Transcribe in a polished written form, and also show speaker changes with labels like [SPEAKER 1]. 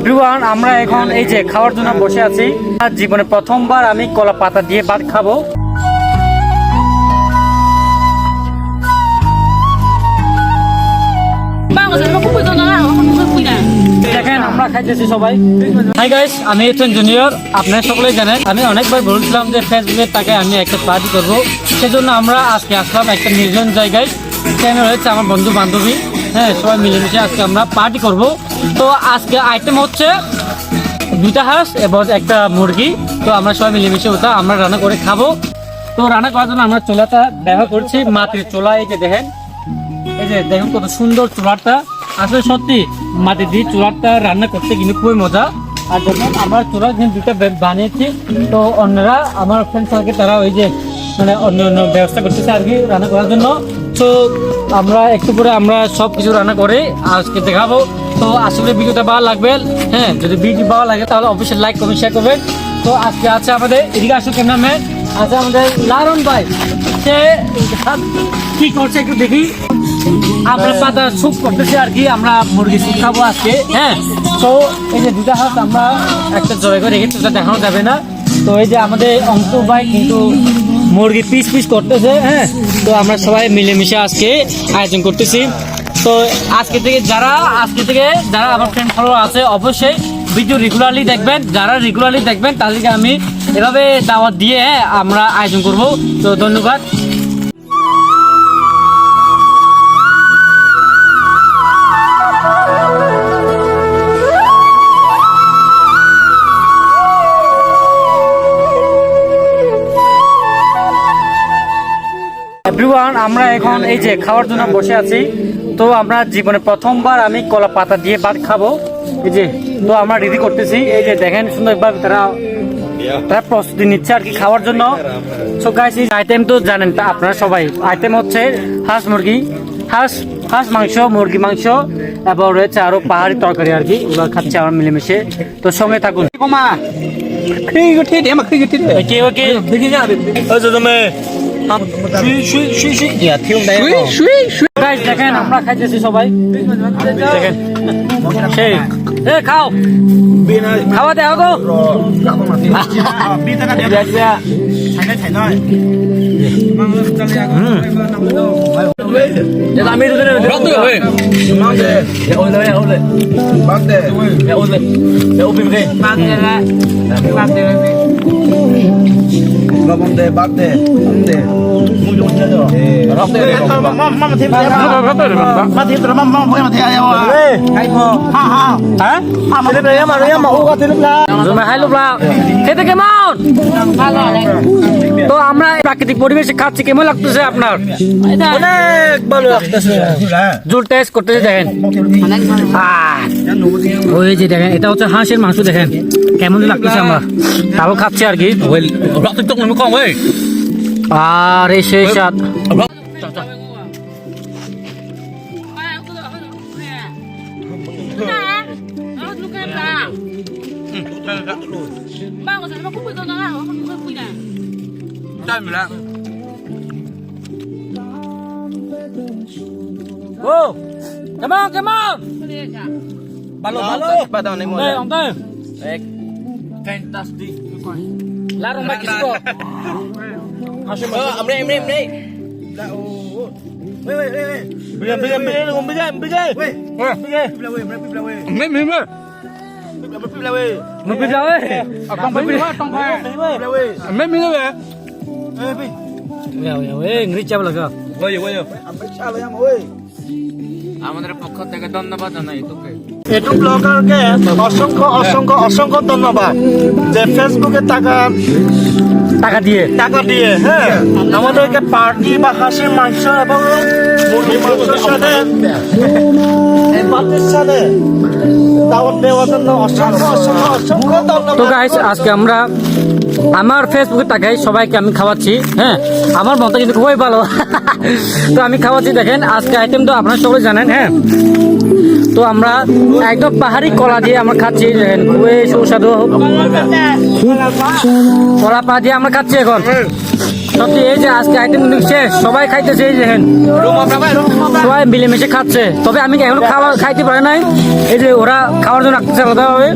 [SPEAKER 1] Everyone, আমরা এখন এই যে খাওয়ার জন্য বসে আছি। জীবনে প্রথমবার আমি কলা পাতা দিয়ে ভাত খাবো। দেখেন আমরা খাইতেছি সবাই। হাই গাইস, আমি এথেন জুনিয়র। আপনারা সকলেই জানেন আমি অনেকবার বলছিলাম যে ফেসবুকের টাকায় আমি একটা পার্টি করবো। সেজন্য আমরা আজকে আসলাম একটা নির্জন জায়গায়। সেখানে রয়েছে আমার বন্ধু বান্ধবী, হ্যাঁ, সবাই মিলেমিশে আজকে আমরা পার্টি করব। তো আজকে আইটেম হচ্ছে 2টা হাঁস এবং একটা মুরগি। তো আমরা সবাই মিলেমিশে ওটা আমরা রান্না করে খাবো। তো রান্না করার জন্য আমরা চুলাটা ব্যবহার করছি মাটির চুলা। এই যে দেখেন, এই যে দেখুন কত সুন্দর চুলাটা। আসলে সত্যি মাটি দিয়ে চুলাটা রান্না করতে কিন্তু খুবই মজা। আর যখন আমার চুলা 2টা বানিয়েছি, তো অন্যরা আমার ফ্রেন্ড সার্কেল তারা ওই যে মানে অন্য অন্য ব্যবস্থা করতেছে আর কি রান্না করার জন্য। তো আমরা একটু করে আমরা সব কিছু রান্না করে আজকে দেখাবো। তো আসলে ভিডিওটা ভালো লাগবে, হ্যাঁ, যদি ভিডিও ভালো লাগে তাহলে অবশ্যই লাইক কমেন্ট শেয়ার করবেন। তো আজকে আছে আমাদের এদিকে আসো ক্যামেরাম্যান, আছে আমাদের লারন ভাই। সে কি করছে একটু দেখি। আমরা পাতা স্যুপ করতেছি আর কি, আমরা মুরগি স্যুপ খাবো আজকে, হ্যাঁ। তো এই যে 2টা হাঁস আমরা একটা জয় করে রেখেছি, দেখানো যাবে না। তো এই যে আমাদের অংশ ভাই কিন্তু মুরগি পিস পিস করতেছে, হ্যাঁ। তো আমরা সবাই মিলেমিশে আজকে আয়োজন করতেছি। তো আজকে থেকে যারা আমার ফ্রেন্ড ফলোয়ার আছে অবশ্যই ভিডিও রেগুলারলি দেখবেন। যারা রেগুলারলি দেখবেন তাদেরকে আমি এভাবে দাওয়াত দিয়ে আমরা আয়োজন করব। তো ধন্যবাদ। এভরিওয়ান, আমরা এখন এই যে খাওয়ার জন্য বসে আছি। তো আমরা জীবনে প্রথমবার আমি কলা পাতা দিয়ে ভাত খাবো। এই যে তো আমরা রেডি করতেছি। এই যে দেখেন সুন্দরভাবে তারা প্রস্তুতি নিচ্ছে আর কি খাওয়ার জন্য। সো গাইস, এই আইটেম তো জানেন আপনারা সবাই। আইটেম হচ্ছে হাঁস মুরগি, হাঁস মাংস, মুরগি মাংস এবং রয়েছে আরো পাহাড়ি তরকারি আর কি। ওগুলো খাচ্ছে আমরা মিলেমিশে। তো সঙ্গে থাকুন। দেখেন আমরা খাইতেছি সবাই। দেখেন সেই খাও খাওয়া দেওয়া গো। আমি
[SPEAKER 2] Vamos de bate, ande. Muy bien, ya. Mamá, te va. Mati, pero mamá, voy a meter allá. Ay, po. Ha ha.
[SPEAKER 1] হ্যাঁ খেতে কেমন? তো আমরা প্রাকৃতিক পরিবেশে খাচ্ছি, কেমন লাগতেছে আপনার?
[SPEAKER 2] অনেক ভালো লাগতেছে।
[SPEAKER 1] জোর টেস্ট করতেছে দেখেন। ওই যে দেখেন, এটা হচ্ছে হাঁসের মাংস। দেখেন কেমন লাগতেছে, আমরা তাও খাচ্ছি আর কি। আর এই সেই স্বাদ। Oh, come on, come on. Balok.
[SPEAKER 2] Badang ni mo.
[SPEAKER 1] Fantastic. Larong ba kisko?
[SPEAKER 2] Amre. Weh. Bigyan. Weh.
[SPEAKER 1] আমাদের পক্ষ থেকে ধন্যবাদ জানাই তোকে।
[SPEAKER 2] ইউটিউব ব্লগারকে অসংখ্য ধন্যবাদ যে ফেসবুকে টাকা দিয়ে হ্যাঁ আমাদেরকে পার্টি বা হাঁসের মাংস এবং মুরগির মাংসের সাথে দাওয়াত দেওয়ার জন্য অসংখ্য ধন্যবাদ।
[SPEAKER 1] তো গাইস, আজকে আমরা আমার ফেসবুকে টাকায় সবাইকে আমি খাওয়াচ্ছি, হ্যাঁ। আমার মতো কিন্তু খুবই ভালো। তো আমি খাওয়াচ্ছি। দেখেন আজকে আইটেম তো আপনারা সবাই জানেন, হ্যাঁ। তো আমরা একদম পাহাড়ি কলা দিয়ে আমরা খাচ্ছি। দেখেন খুবই সুস্বাদু কলা পা দিয়ে আমরা খাচ্ছি এখন। সত্যি এই যে আজকে আইটেম শেষ, সবাই খাইতেছে, এই যে দেখেন সবাই মিলেমিশে খাচ্ছে। তবে আমি এখন খাইতে পারি নাই, এই যে ওরা খাওয়ার জন্য রাখতেছে আলাদাভাবে।